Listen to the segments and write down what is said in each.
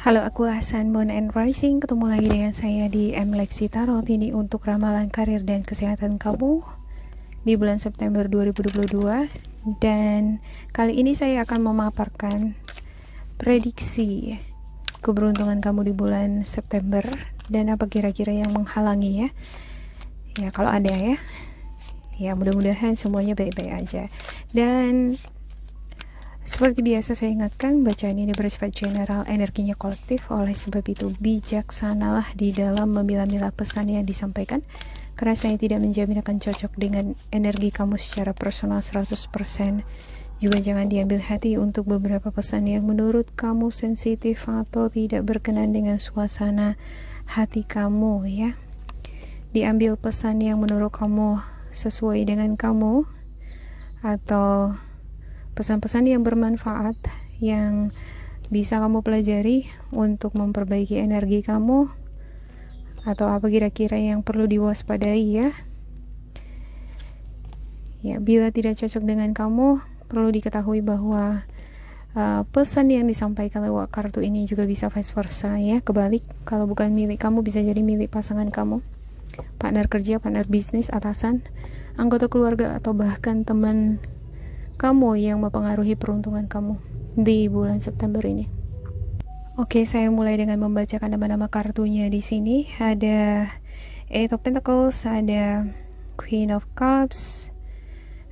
Halo, aku Hasan Moon and Rising. Ketemu lagi dengan saya di Lexi Tarot. Ini untuk ramalan karir dan kesehatan kamu di bulan September 2022. Dan kali ini saya akan memaparkan prediksi keberuntungan kamu di bulan September dan apa kira-kira yang menghalangi ya. Ya, kalau ada ya. Ya, mudah-mudahan semuanya baik-baik aja. Dan seperti biasa saya ingatkan, bacaan ini bersifat general, energinya kolektif. Oleh sebab itu bijaksanalah di dalam memilah-milah pesan yang disampaikan, karena saya tidak menjamin akan cocok dengan energi kamu secara personal 100%. Juga jangan diambil hati untuk beberapa pesan yang menurut kamu sensitif atau tidak berkenan dengan suasana hati kamu ya. Diambil pesan yang menurut kamu sesuai dengan kamu, atau pesan-pesan yang bermanfaat yang bisa kamu pelajari untuk memperbaiki energi kamu, atau apa kira-kira yang perlu diwaspadai ya. Ya, bila tidak cocok dengan kamu, perlu diketahui bahwa pesan yang disampaikan lewat kartu ini juga bisa vice versa ya, kebalik. Kalau bukan milik kamu bisa jadi milik pasangan kamu, partner kerja, partner bisnis, atasan, anggota keluarga, atau bahkan teman kamu yang mempengaruhi peruntungan kamu di bulan September ini. Oke, saya mulai dengan membacakan nama-nama kartunya di sini. Ada Eight of Pentacles, ada Queen of Cups,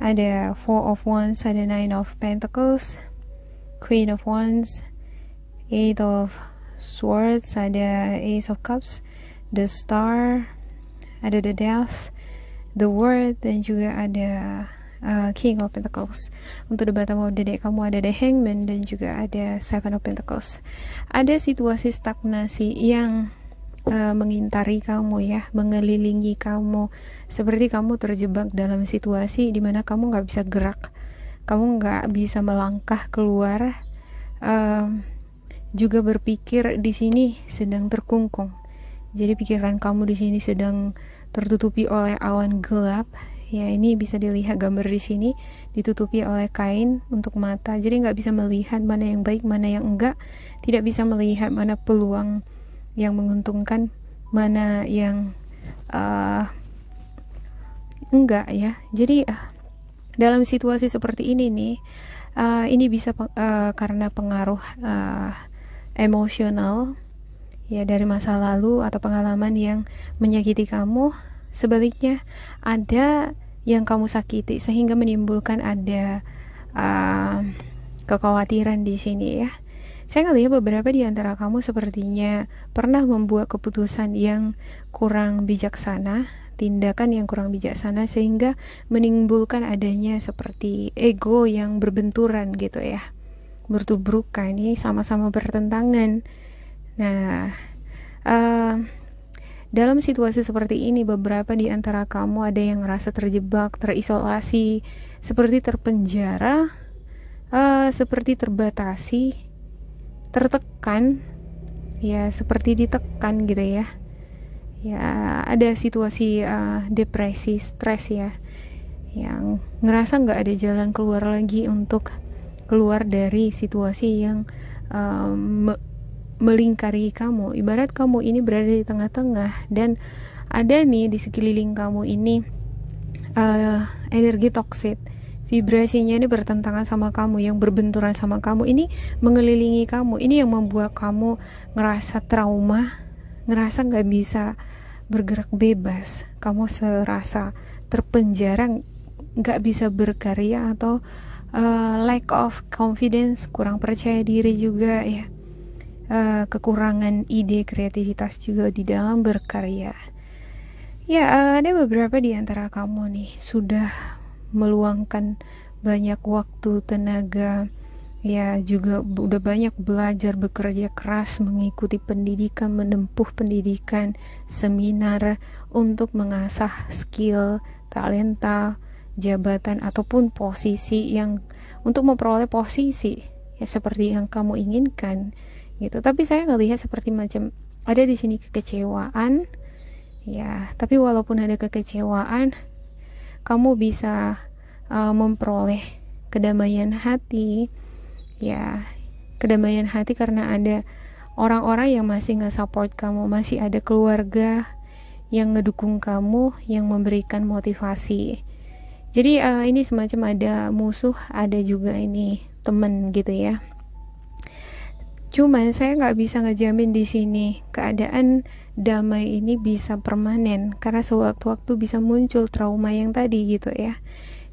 ada Four of Wands, ada Nine of Pentacles, Queen of Wands, Eight of Swords, ada Ace of Cups, The Star, ada The Death, The World, dan juga ada King of Pentacles. Untuk the bottom of the deck kamu ada The Hangman dan juga ada Seven of Pentacles. Ada situasi stagnasi yang mengintari kamu ya, mengelilingi kamu, seperti kamu terjebak dalam situasi di mana kamu nggak bisa gerak, kamu nggak bisa melangkah keluar, juga berpikir di sini sedang terkungkung. Jadi pikiran kamu di sini sedang tertutupi oleh awan gelap. Ya, ini bisa dilihat gambar di sini, ditutupi oleh kain untuk mata. Jadi nggak bisa melihat mana yang baik, mana yang enggak. Tidak bisa melihat mana peluang yang menguntungkan, mana yang enggak ya. Jadi dalam situasi seperti ini nih, ini bisa karena pengaruh emosional ya dari masa lalu atau pengalaman yang menyakiti kamu. Sebaliknya ada yang kamu sakiti sehingga menimbulkan ada kekhawatiran di sini ya. Saya ngelihat beberapa di antara kamu sepertinya pernah membuat keputusan yang kurang bijaksana, tindakan yang kurang bijaksana, sehingga menimbulkan adanya seperti ego yang berbenturan gitu ya, bertubrukan, ini sama-sama bertentangan. Nah, dalam situasi seperti ini, beberapa di antara kamu ada yang merasa terjebak, terisolasi, seperti terpenjara, seperti terbatasi, tertekan, ya seperti ditekan gitu ya. Ya, ada situasi depresi, stres ya, yang ngerasa nggak ada jalan keluar lagi untuk keluar dari situasi yang melingkari kamu. Ibarat kamu ini berada di tengah-tengah dan ada nih di sekeliling kamu ini energi toksik, vibrasinya ini bertentangan sama kamu, yang berbenturan sama kamu, ini mengelilingi kamu. Ini yang membuat kamu ngerasa trauma, ngerasa gak bisa bergerak bebas, kamu serasa terpenjara, gak bisa berkarya, atau lack of confidence, kurang percaya diri juga ya. Kekurangan ide, kreativitas juga di dalam berkarya. Ya, ada beberapa di antara kamu nih sudah meluangkan banyak waktu, tenaga, ya juga udah banyak belajar, bekerja keras, mengikuti pendidikan, menempuh pendidikan, seminar untuk mengasah skill, talenta, jabatan ataupun posisi yang untuk memperoleh posisi ya seperti yang kamu inginkan gitu. Tapi saya ngelihat seperti macam ada di sini kekecewaan ya, tapi walaupun ada kekecewaan, kamu bisa memperoleh kedamaian hati ya, kedamaian hati karena ada orang-orang yang masih nge-support kamu, masih ada keluarga yang ngedukung kamu, yang memberikan motivasi. Jadi ini semacam ada musuh, ada juga ini teman gitu ya. Cuman saya nggak bisa ngejamin di sini keadaan damai ini bisa permanen, karena sewaktu-waktu bisa muncul trauma yang tadi gitu ya.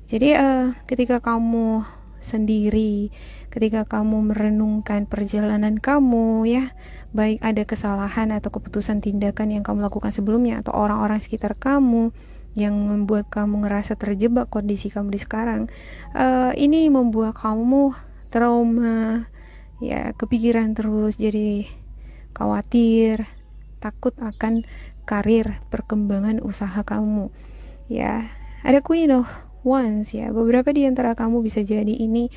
Jadi ketika kamu sendiri, ketika kamu merenungkan perjalanan kamu ya, baik ada kesalahan atau keputusan tindakan yang kamu lakukan sebelumnya, atau orang-orang sekitar kamu yang membuat kamu ngerasa terjebak kondisi kamu di sekarang, ini membuat kamu trauma ya, kepikiran terus, jadi khawatir, takut akan karir, perkembangan usaha kamu ya. Ada Queen of Wands ya, beberapa di antara kamu bisa jadi ini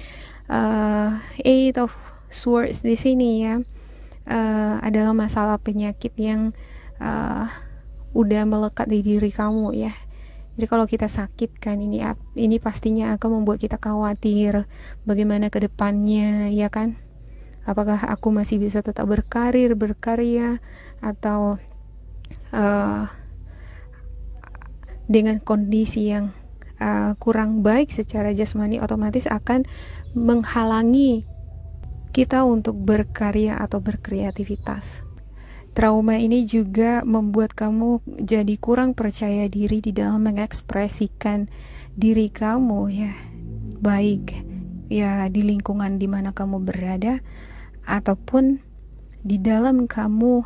Eight of Swords di sini ya, adalah masalah penyakit yang udah melekat di diri kamu ya. Jadi kalau kita sakit kan, ini pastinya akan membuat kita khawatir bagaimana ke depannya ya kan. Apakah aku masih bisa tetap berkarya, atau dengan kondisi yang kurang baik secara jasmani, otomatis akan menghalangi kita untuk berkarya atau berkreativitas. Trauma ini juga membuat kamu jadi kurang percaya diri di dalam mengekspresikan diri kamu ya, baik ya di lingkungan di mana kamu berada, ataupun di dalam kamu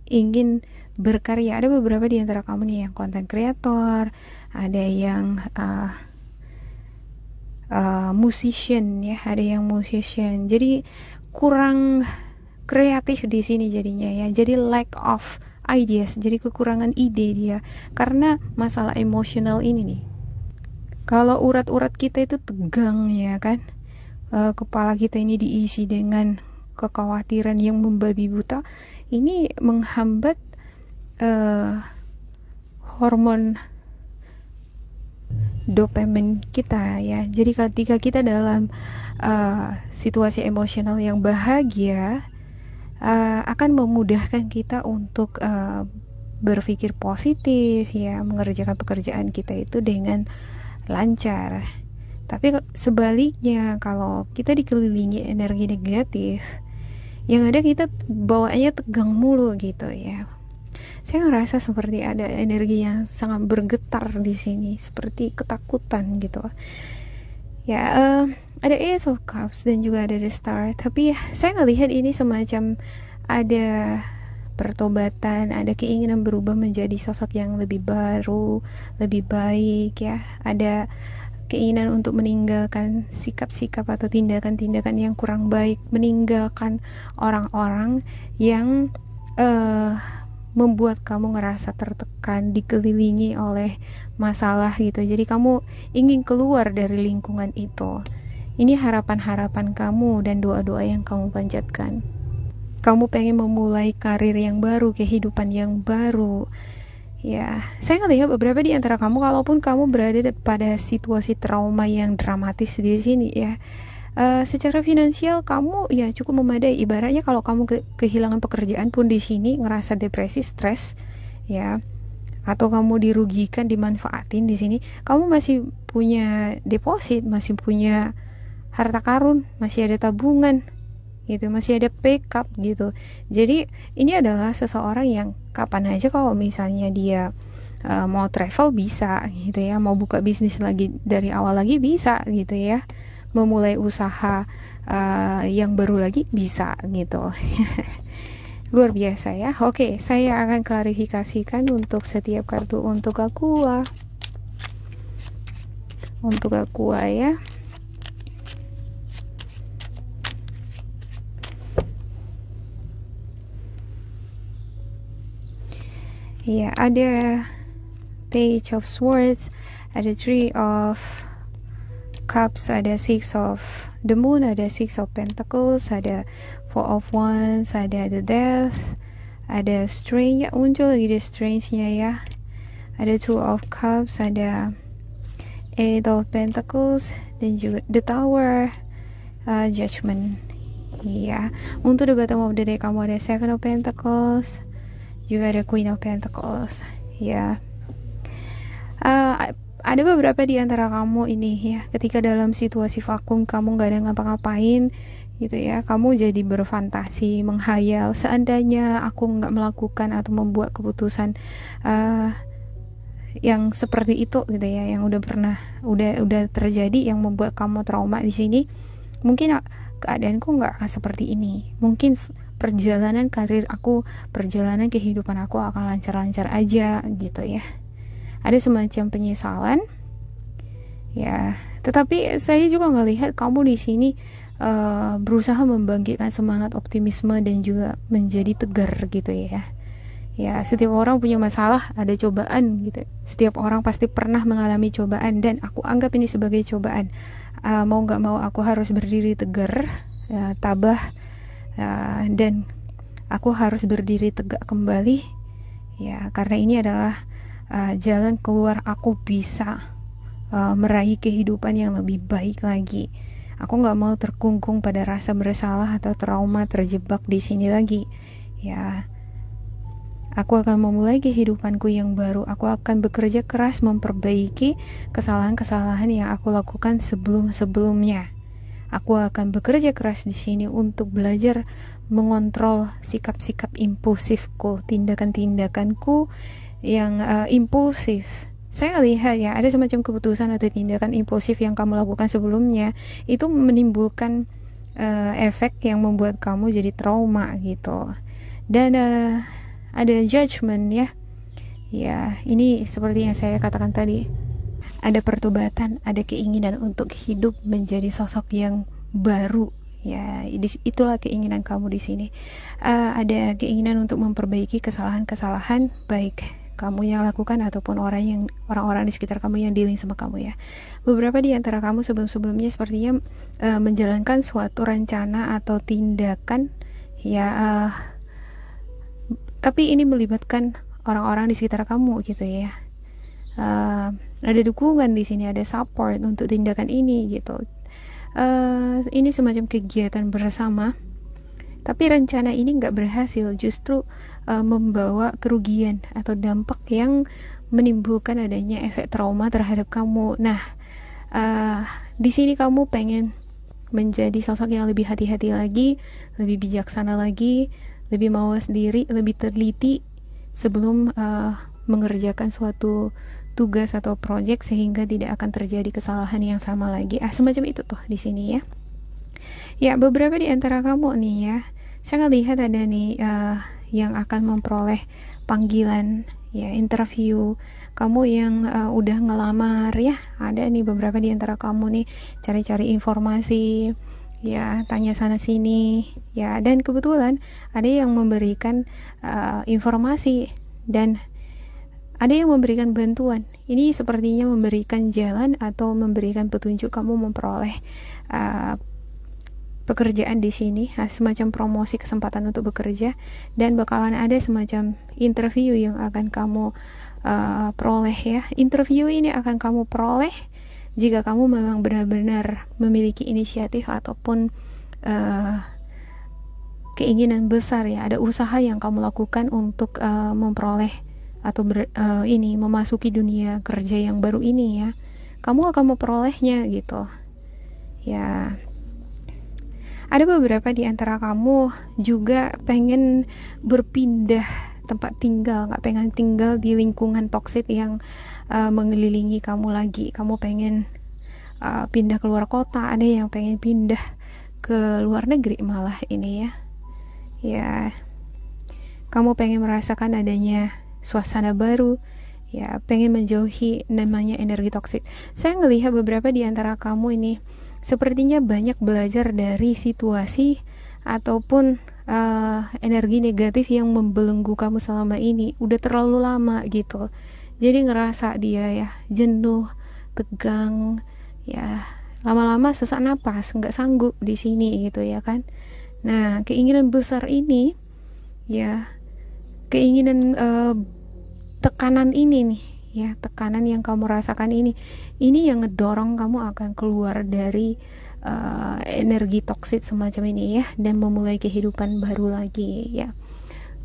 ingin berkarya. Ada beberapa di antara kamu nih yang content creator, ada yang musician ya, ada yang musician. Jadi kurang kreatif di sini jadinya ya. Jadi lack of ideas, jadi kekurangan ide dia karena masalah emosional ini nih. Kalau urat-urat kita itu tegang ya kan, kepala kita ini diisi dengan kekhawatiran yang membabi buta, ini menghambat hormon dopamin kita ya. Jadi ketika kita dalam situasi emosional yang bahagia, akan memudahkan kita untuk berpikir positif ya, mengerjakan pekerjaan kita itu dengan lancar. Tapi sebaliknya, kalau kita dikelilingi energi negatif, yang ada kita bawaannya tegang mulu gitu ya. Saya ngerasa seperti ada energi yang sangat bergetar di sini, seperti ketakutan gitu ya. Ada Ace of Cups dan juga ada The Star, tapi ya, saya ngelihat ini semacam ada pertobatan, ada keinginan berubah menjadi sosok yang lebih baru, lebih baik ya. Ada keinginan untuk meninggalkan sikap-sikap atau tindakan-tindakan yang kurang baik, meninggalkan orang-orang yang membuat kamu ngerasa tertekan, dikelilingi oleh masalah gitu. Jadi kamu ingin keluar dari lingkungan itu. Ini harapan-harapan kamu dan doa-doa yang kamu panjatkan. Kamu pengen memulai karir yang baru, kehidupan yang baru. Ya, saya ngelihat beberapa di antara kamu, kalaupun kamu berada pada situasi trauma yang dramatis di sini ya, secara finansial kamu ya cukup memadai. Ibaratnya kalau kamu kehilangan pekerjaan pun di sini ngerasa depresi, stres ya, atau kamu dirugikan, dimanfaatin di sini, kamu masih punya deposit, masih punya harta karun, masih ada tabungan gitu, masih ada backup gitu. Jadi ini adalah seseorang yang kapan aja kalau misalnya dia mau travel bisa gitu ya, mau buka bisnis lagi dari awal lagi bisa gitu ya, memulai usaha yang baru lagi bisa gitu. Luar biasa ya. Oke, saya akan klarifikasikan untuk setiap kartu untuk Aqua. Untuk Aqua ya. Ya, ada Page of Swords, ada Three of Cups, ada Six of the Moon, ada Six of Pentacles, ada Four of Wands, ada The Death, ada Strange, ya, muncul lagi the Strange-nya ya. Ada Two of Cups, ada Eight of Pentacles, dan juga The Tower, Judgment Iya, untuk the bottom of the deck kamu ada Seven of Pentacles, juga ada Queen of Pentacles. Ya, ada beberapa di antara kamu ini ya, ketika dalam situasi vakum kamu gak ada ngapa-ngapain gitu ya, kamu jadi berfantasi, menghayal, seandainya aku nggak melakukan atau membuat keputusan yang seperti itu gitu ya, yang udah terjadi, yang membuat kamu trauma di sini, mungkin keadaanku nggak seperti ini, mungkin perjalanan karir aku, perjalanan kehidupan aku akan lancar-lancar aja gitu ya. Ada semacam penyesalan ya, tetapi saya juga ngelihat kamu di sini berusaha membangkitkan semangat optimisme dan juga menjadi tegar gitu ya. Ya, setiap orang punya masalah, ada cobaan gitu. Setiap orang pasti pernah mengalami cobaan, dan aku anggap ini sebagai cobaan. Mau gak mau aku harus berdiri tegar, tabah, dan aku harus berdiri tegak kembali. Ya, karena ini adalah jalan keluar aku bisa meraih kehidupan yang lebih baik lagi. Aku gak mau terkungkung pada rasa bersalah atau trauma, terjebak di sini lagi. Ya, aku akan memulai kehidupanku yang baru. Aku akan bekerja keras memperbaiki kesalahan-kesalahan yang aku lakukan sebelum-sebelumnya. Aku akan bekerja keras di sini untuk belajar mengontrol sikap-sikap impulsifku, tindakan-tindakanku yang impulsif. Saya lihat ya, ada semacam keputusan atau tindakan impulsif yang kamu lakukan sebelumnya, itu menimbulkan efek yang membuat kamu jadi trauma gitu. Dan ada judgment ya. Ya, ini seperti yang saya katakan tadi. Ada pertobatan, ada keinginan untuk hidup menjadi sosok yang baru. Ya, itulah keinginan kamu di sini. Ada keinginan untuk memperbaiki kesalahan-kesalahan baik kamu yang lakukan ataupun orang-orang di sekitar kamu yang dealing sama kamu ya. Beberapa di antara kamu sebelum-sebelumnya sepertinya menjalankan suatu rencana atau tindakan ya, tapi ini melibatkan orang-orang di sekitar kamu gitu ya. Ada dukungan di sini, ada support untuk tindakan ini gitu. Ini semacam kegiatan bersama, tapi rencana ini nggak berhasil, justru membawa kerugian atau dampak yang menimbulkan adanya efek trauma terhadap kamu. Nah, di sini kamu pengen menjadi sosok yang lebih hati-hati lagi, lebih bijaksana lagi, lebih mawas diri, lebih teliti sebelum mengerjakan suatu tugas atau proyek, sehingga tidak akan terjadi kesalahan yang sama lagi. Semacam itu tuh di sini ya. Ya, beberapa di antara kamu nih ya, saya lihat ada nih yang akan memperoleh panggilan ya, interview. Kamu yang udah ngelamar ya, ada nih beberapa di antara kamu nih cari-cari informasi ya, tanya sana sini ya, dan kebetulan ada yang memberikan informasi dan ada yang memberikan bantuan. Ini sepertinya memberikan jalan atau memberikan petunjuk kamu memperoleh pekerjaan di sini, semacam promosi, kesempatan untuk bekerja, dan bakalan ada semacam interview yang akan kamu peroleh ya. Interview ini akan kamu peroleh jika kamu memang benar-benar memiliki inisiatif ataupun keinginan besar ya, ada usaha yang kamu lakukan untuk memperoleh atau memasuki dunia kerja yang baru ini ya. Kamu akan memperolehnya gitu ya. Ada beberapa di antara kamu juga pengen berpindah tempat tinggal, gak pengen tinggal di lingkungan toksik yang mengelilingi kamu lagi. Kamu pengen pindah keluar kota, ada yang pengen pindah ke luar negeri malah ini ya. Ya, kamu pengen merasakan adanya suasana baru, ya, pengen menjauhi namanya energi toksik. Saya ngelihat beberapa di antara kamu ini sepertinya banyak belajar dari situasi ataupun energi negatif yang membelenggu kamu selama ini. Udah terlalu lama gitu, jadi ngerasa dia ya jenuh, tegang ya, lama-lama sesak napas, nggak sanggup di sini gitu ya kan. Nah, keinginan besar ini ya, keinginan tekanan ini nih ya, tekanan yang kamu rasakan ini yang ngedorong kamu akan keluar dari energi toksik semacam ini ya, dan memulai kehidupan baru lagi ya.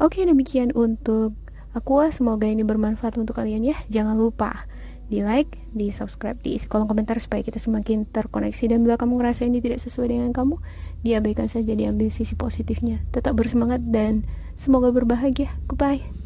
Oke, demikian untuk aku. Semoga ini bermanfaat untuk kalian ya. Jangan lupa di like, di subscribe, di isi kolom komentar supaya kita semakin terkoneksi. Dan bila kamu ngerasa ini tidak sesuai dengan kamu, diabaikan saja, diambil sisi positifnya. Tetap bersemangat dan semoga berbahagia. Goodbye.